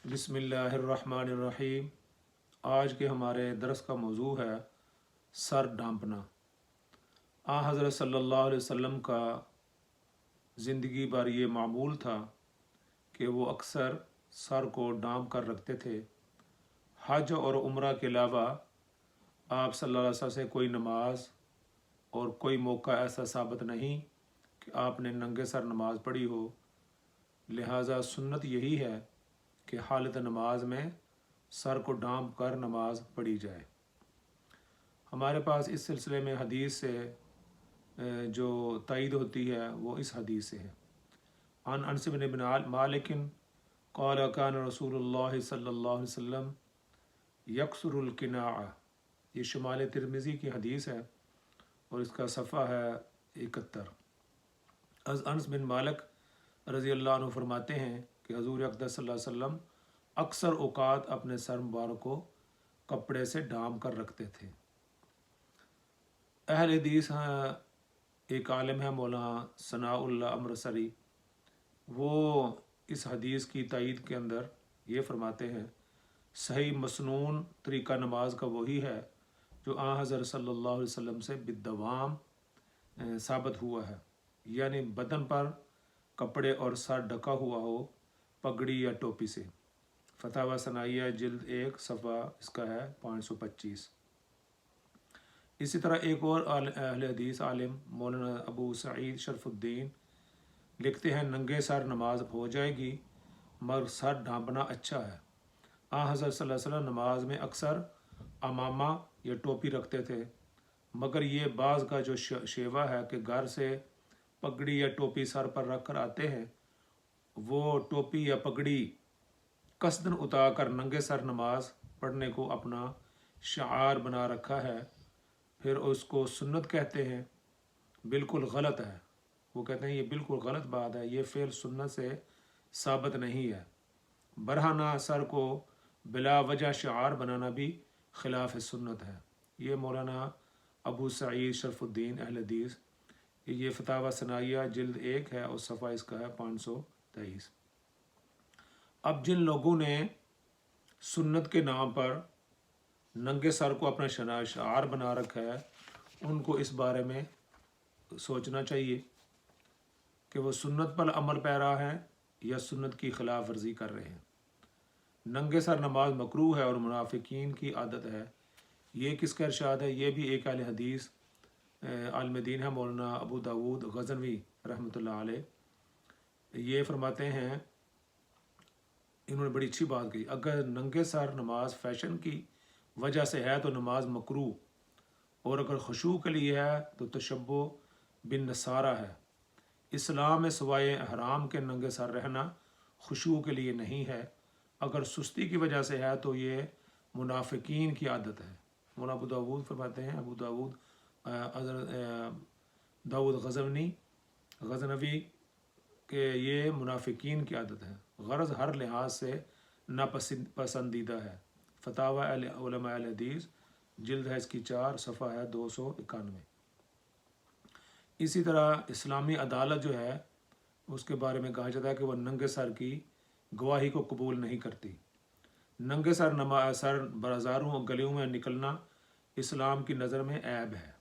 बिस्मिल्लाहिर्रहमानिर्रहीम। आज के हमारे दरस का मौजू है सर ढांपना। हज़रत सल्लल्लाहु अलैहि वसल्लम का ज़िंदगी भर ये मामूल था कि वो अक्सर सर को ढांप कर रखते थे। हज और उम्रा के अलावा आप सल्लल्लाहु अलैहि वसल्लम से कोई नमाज और कोई मौका ऐसा साबित नहीं कि आपने नंगे सर नमाज पढ़ी हो। लिहाजा सुन्नत यही है कि हालत नमाज में सर को ढांप कर नमाज पढ़ी जाए। हमारे पास इस सिलसिले में हदीस से जो तायीद होती है वो इस हदीस से है। अनस बिन मालिक क़ाल कान रसूलुल्लाह सल्लल्लाहु अलैहि वसल्लम यक्सुरुल किनाअ। ये शुमाल तिरमिज़ी की हदीस है और इसका सफ़ा है 71। अनस बिन मालिक रज़ी अल्लाह अन्हु फरमाते हैं कि हज़ूर अक़दस सल्लल्लाहु अलैहि वसल्लम अक्सर औक़ात अपने सर मुबारक को कपड़े से ढांप कर रखते थे। अहल हदीस एक आलिम है मौलाना सनाउल्लाह अमरसरी, वो इस हदीस की तायीद के अंदर ये फरमाते हैं सही मसनून तरीक़ा नमाज का वही है जो हज़रत सल्लल्लाहु अलैहि वसल्लम से बिद्दवाम साबित हुआ है, यानी बदन पर कपड़े और सर ढका हुआ हो पगड़ी या टोपी से। फतावा सनाइया जिल्द 1 सफ़ा इसका है 525। इसी तरह एक और अहले हदीस आलिम मौलाना अबू सईद शरफुद्दीन लिखते हैं नंगे सर नमाज हो जाएगी मगर सर ढांपना अच्छा है। हज़रत सल्लल्लाहु अलैहि वसल्लम नमाज में अक्सर अमामा या टोपी रखते थे, मगर ये बाज़ का जो शेवा है कि घर से पगड़ी या टोपी सर पर रख कर आते हैं, वो टोपी या पगड़ी कसदन उतार कर नंगे सर नमाज पढ़ने को अपना शार बना रखा है, फिर उसको सुन्नत कहते हैं। बिल्कुल गलत है। वो कहते हैं ये बिल्कुल गलत बात है, ये फ़ेल सुन्नत से साबित नहीं है। बरहाना सर को बिला वजह शार बनाना भी खिलाफ सुन्नत है। ये मौलाना अबू सईद शरफुद्दीन अहल हदीस, ये फतावा सनाइया जिल्द 1 है और सफ़ा इसका है 523। अब जिन लोगों ने सुन्नत के नाम पर नंगे सर को अपना शार बना रखा है, उनको इस बारे में सोचना चाहिए कि वो सुन्नत पर अमल पैरा हैं या सुन्नत की खिलाफ वर्जी कर रहे हैं। नंगे सर नमाज मकरूह है और मुनाफिकीन की आदत है। ये किसका इरशाद है? ये भी एक अहले हदीस आलिम दीन है मौलाना अबू दाऊद गज़नवी रहमतुल्लाह अलैह। ये फरमाते हैं, इन्होंने बड़ी अच्छी बात कही, अगर नंगे सर नमाज फ़ैशन की वजह से है तो नमाज मकरूह, और अगर खुशू के लिए है तो तशब्बो बिन नसारा है। इस्लाम में सवाए हराम के नंगे सर रहना खुशू के लिए नहीं है। अगर सुस्ती की वजह से है तो ये मुनाफिकीन की आदत है। मौलाना अबू दाऊद फरमाते हैं, अबू दाऊद दाऊद गज़नवी के ये मुनाफिकीन की आदत है, गरज हर लिहाज से नापसंदीदा है। फतावा उलमा अहल हदीस जिल्द है इसकी 4 सफ़ा है 291। इसी तरह इस्लामी अदालत जो है उसके बारे में कहा जाता है कि वह नंगे सर की गवाही को कबूल नहीं करती। नंगे सर बाज़ारों और गलियों में निकलना इस्लाम की नज़र में ऐब है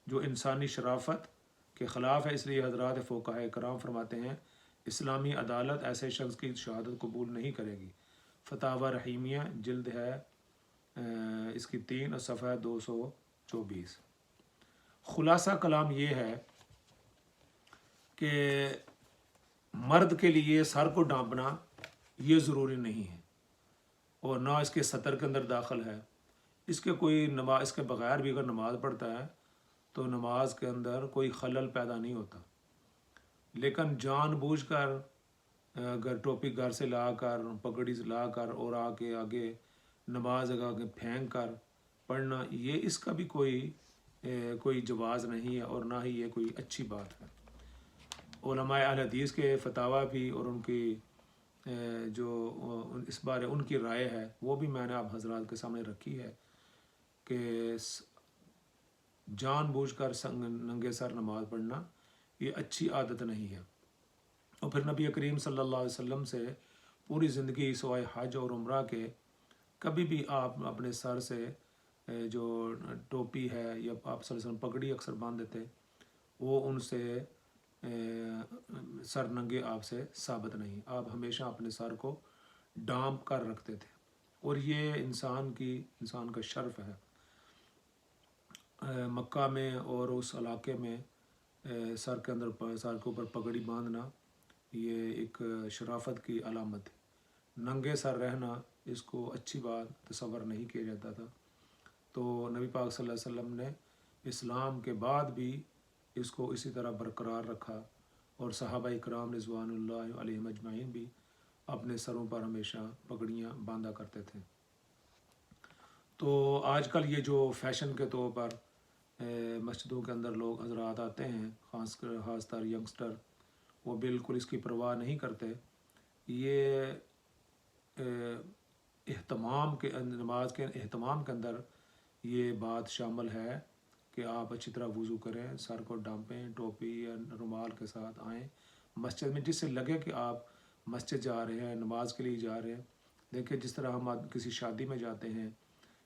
जो इंसानी शराफत के ख़िलाफ़ है। इसलिए हज़रात फ़ुक़हा कराम फरमाते हैं इस्लामी अदालत ऐसे शख्स की शहादत कबूल नहीं करेगी। फतावा रहीमिया जिल्द है इसकी 3 और सफ़ा 224। खुलासा कलाम ये है कि मर्द के लिए सर को ढांपना ये ज़रूरी नहीं है और ना इसके सतर के अंदर दाखिल है। इसके कोई नमाज इसके बग़ैर भी अगर नमाज़ पढ़ता है तो नमाज के अंदर कोई खलल पैदा नहीं होता। लेकिन जानबूझकर अगर टोपी घर से ला कर पगड़ी से ला कर और आगे नमाज आगे फेंक कर पढ़ना, ये इसका भी कोई जवाज़ नहीं है और ना ही ये कोई अच्छी बात है। उलमाए अहल हदीस के फतावा भी और उनकी जो इस बारे उनकी राय है वो भी मैंने आप हजरात के सामने रखी है कि जानबूझकर नंगे सर नमाज पढ़ना ये अच्छी आदत नहीं है। और फिर नबी करीम सल्लल्लाहु अलैहि वसल्लम से पूरी ज़िंदगी सवाए हज और उम्रा के कभी भी आप अपने सर से जो टोपी है या आप सर पगड़ी अक्सर बांध देते, वो उनसे सर नंगे आपसे साबित नहीं। आप हमेशा अपने सर को डांप कर रखते थे, और ये इंसान का शर्फ है। मक्का में और उस इलाके में सर के ऊपर पगड़ी बांधना ये एक शराफत की अलामत है। नंगे सर रहना इसको अच्छी बात तसव्वुर नहीं किया जाता था। तो नबी पाक सल्लल्लाहु अलैहि वसल्लम ने इस्लाम के बाद भी इसको इसी तरह बरकरार रखा, और सहाबा इकराम रिज़वानुल्लाह अलैहिम अजमाइन भी अपने सरों पर हमेशा पगड़ियाँ बांधा करते थे। तो आजकल ये जो फैशन के तौर पर मस्जिदों के अंदर लोग हजरात आते हैं, ख़ासतर यंगस्टर, वो बिल्कुल इसकी परवाह नहीं करते। ये नमाज के एहतमाम के अंदर ये बात शामिल है कि आप अच्छी तरह वज़ू करें, सर को डांपें, टोपी या रुमाल के साथ आएँ मस्जिद में, जिससे लगे कि आप मस्जिद जा रहे हैं, नमाज के लिए जा रहे हैं। देखिए, जिस तरह हम किसी शादी में जाते हैं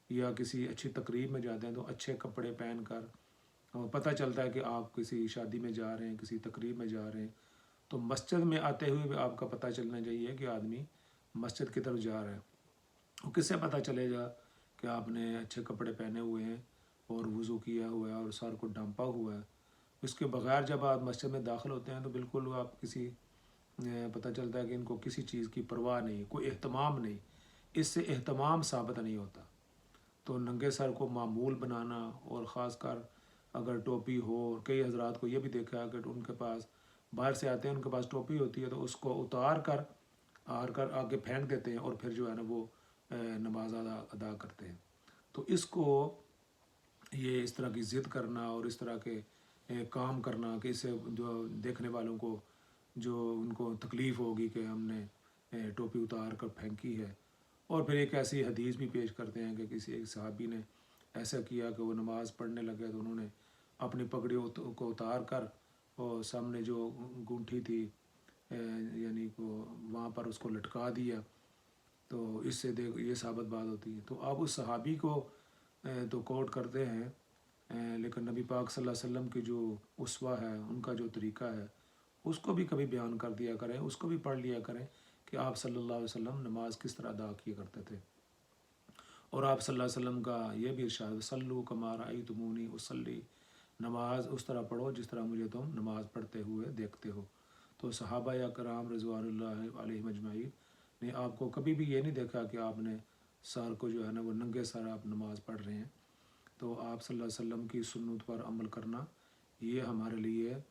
या किसी अच्छी तकरीब में जाते हैं तो अच्छे कपड़े पहन कर पता चलता है कि आप किसी शादी में जा रहे हैं, किसी तकरीब में जा रहे हैं। तो मस्जिद में आते हुए भी आपका पता चलना चाहिए कि आदमी मस्जिद की तरफ जा रहा है। वो किससे पता चलेगा कि आपने अच्छे कपड़े पहने हुए हैं और वज़ू किया हुआ है और सर को डांपा हुआ है? इसके बगैर जब आप मस्जिद में दाखिल होते हैं तो बिल्कुल आप पता चलता है कि इनको किसी चीज़ की परवाह नहीं, कोई एहतमाम नहीं। इससे एहतमाम साबित नहीं होता। तो नंगे सर को मामूल बनाना, और ख़ासकर अगर टोपी हो, कई हजरात को ये भी देखा है कि उनके पास बाहर से आते हैं, उनके पास टोपी होती है तो उसको उतार कर आगे फेंक देते हैं और फिर जो है ना वो नमाज अदा करते हैं। तो इसको ये इस तरह की ज़िद करना और इस तरह के काम करना कि इससे जो देखने वालों को जो उनको तकलीफ़ होगी कि हमने टोपी उतार कर फेंकी है। और फिर एक ऐसी हदीस भी पेश करते हैं कि किसी एक सहाबी ने ऐसा किया कि वो नमाज़ पढ़ने लगे तो उन्होंने अपनी पगड़ी को उतार कर और सामने जो गूंठी थी यानी को वहाँ पर उसको लटका दिया। तो इससे ये साबित बात होती है। तो आप उस सहाबी को तो कोट करते हैं, लेकिन नबी पाक सल्लल्लाहु अलैहि वसल्लम की जो उसवा है, उनका जो तरीका है, उसको भी कभी बयान कर दिया करें, उसको भी पढ़ लिया करें कि आप सल्लल्लाहु अलैहि वसल्लम नमाज किस तरह अदा किया करते थे। और आप सल्लल्लाहु अलैहि वसल्लम का ये भी इरशाद, सल्लू कमा रअयतुमूनी उसल्ली, नमाज उस तरह पढ़ो जिस तरह मुझे तुम नमाज पढ़ते हुए देखते हो। तो सहाबा या कराम रिज़वानुल्लाह अलैहिम अजमाइन ने आपको कभी भी ये नहीं देखा कि आपने सर को जो है ना वो नंगे सर आप नमाज पढ़ रहे हैं। तो आप सल्लल्लाहु अलैहि वसल्लम की सुन्नत पर अमल करना ये हमारे लिए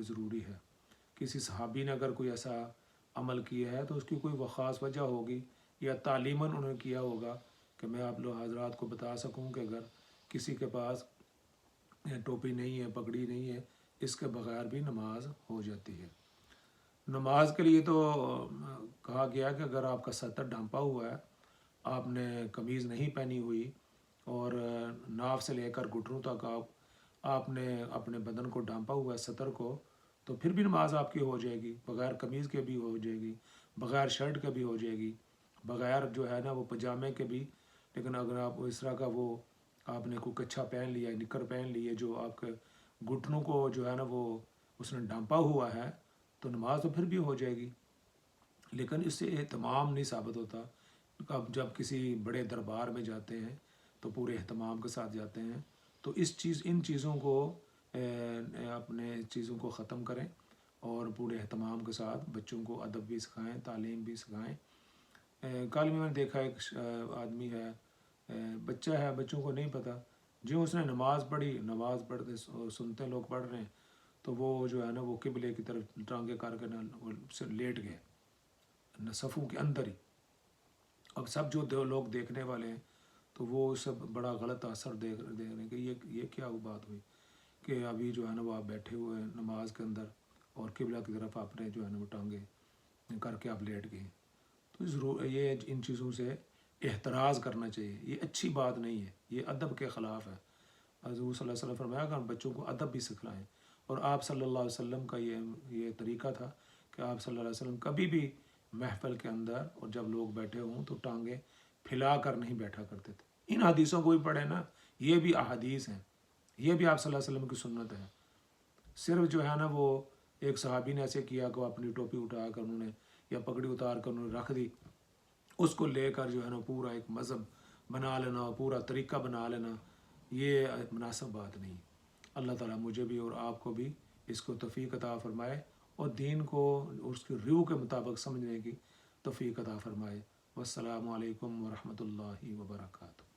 ज़रूरी है। किसी सहाबी ने अगर कोई ऐसा अमल किया है तो उसकी कोई ख़ास वजह होगी या तालीमन उन्होंने किया होगा कि मैं आप लोग हजरात को बता सकूं कि अगर किसी के पास टोपी नहीं है, पगड़ी नहीं है, इसके बगैर भी नमाज हो जाती है। नमाज के लिए तो कहा गया कि अगर आपका सतर ढांपा हुआ है, आपने कमीज़ नहीं पहनी हुई और नाफ से लेकर घुटनों तक आपने अपने बदन को ढांपा हुआ है सतर को, तो फिर भी नमाज आपकी हो जाएगी। बग़ैर कमीज़ के भी हो जाएगी, बग़ैर शर्ट के भी हो जाएगी, बग़ैर जो है ना वो पजामे के भी। लेकिन अगर आप इस तरह का वो आपने कोई कच्छा पहन लिया, निकर पहन लिए जो आपके घुटनों को जो है ना वो उसने ढांपा हुआ है, तो नमाज तो फिर भी हो जाएगी। लेकिन इससे एहतमाम नहीं साबित होता। अब जब किसी बड़े दरबार में जाते हैं तो पूरे एहतमाम के साथ जाते हैं। तो इन चीज़ों को अपने चीज़ों को ख़त्म करें और पूरे एहतमाम के साथ बच्चों को अदब भी सिखाएं, तालीम भी सिखाएं। कल में मैंने देखा एक आदमी है, बच्चा है, बच्चों को नहीं पता, जो उसने नमाज़ पढ़ी, नमाज़ पढ़ते सुनते लोग पढ़ रहे हैं तो वो जो है ना वो किबले की तरफ टांगे करके ना लेट गए न सफ़ों के अंदर ही। अब सब जो लोग देखने वाले हैं तो वो सब बड़ा गलत असर देख रहे हैं कि ये क्या बात हुई कि अभी जो है ना वो आप बैठे हुए हैं नमाज के अंदर और किबला की तरफ आपने जो है ना वो टांगे करके आप लेट गए। तो ज़रूर ये इन चीज़ों से एहतराज़ करना चाहिए। ये अच्छी बात नहीं है, ये अदब के ख़िलाफ़ है। हज़ूर सल्लल्लाहु अलैहि वसल्लम फरमाया कि बच्चों को अदब भी सिखलाएं। और आप सल्लल्लाहु अलैहि वसल्लम का ये तरीका था کہ آپ صلی اللہ علیہ وسلم کبھی بھی محفل کے اندر اور جب لوگ بیٹھے ہوں تو ٹانگیں پھیلا کر نہیں بیٹھا کرتے تھے۔ ان حدیثوں کو بھی پڑھیں نا، یہ بھی احادیث ہیں، یہ بھی آپ صلی اللہ علیہ وسلم کی سنت ہے۔ صرف جو ہے نا وہ ایک صحابی نے ایسے کیا کہ وہ اپنی ٹوپی اٹھا کر انہوں نے یا پگڑی اتار کر انہوں نے رکھ دی، اس کو لے کر جو ہے نا پورا ایک مذہب بنا لینا، پورا طریقہ بنا لینا، یہ مناسب بات نہیں۔ اللہ تعالیٰ مجھے بھی اور آپ کو بھی اس کو توفیق عطا فرمائے اور دین کو اس کی روح کے مطابق سمجھنے کی توفیق عطا فرمائے۔ والسلام علیکم ورحمۃ اللہ وبرکاتہ۔